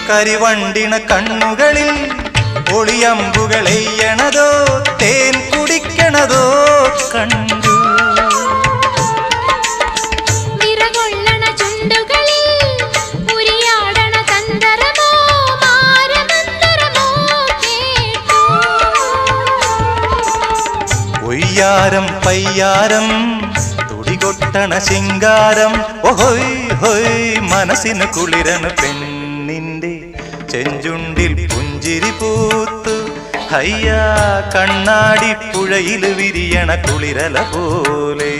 കരിവണ്ടിണ കണ്ണുകളിൽ ഒളിയമ്പുകളെയ്യണതോ തേൻ കുടിക്കണതോ കണ്ടു. ഒയ്യാരം പയ്യാരം തുടികൊട്ടണ ശിങ്കാരം ഓഹോയ് ഹോയ് മനസ്സിന് കുളിരണ് പെണ്ണിന്റെ ചെഞ്ചുണ്ടിൽ പുഞ്ചിരി പൂത്തു. ഹയ്യാ കണ്ണാടി പുഴയിൽ വിരിയണ കുളിരല പോലെ.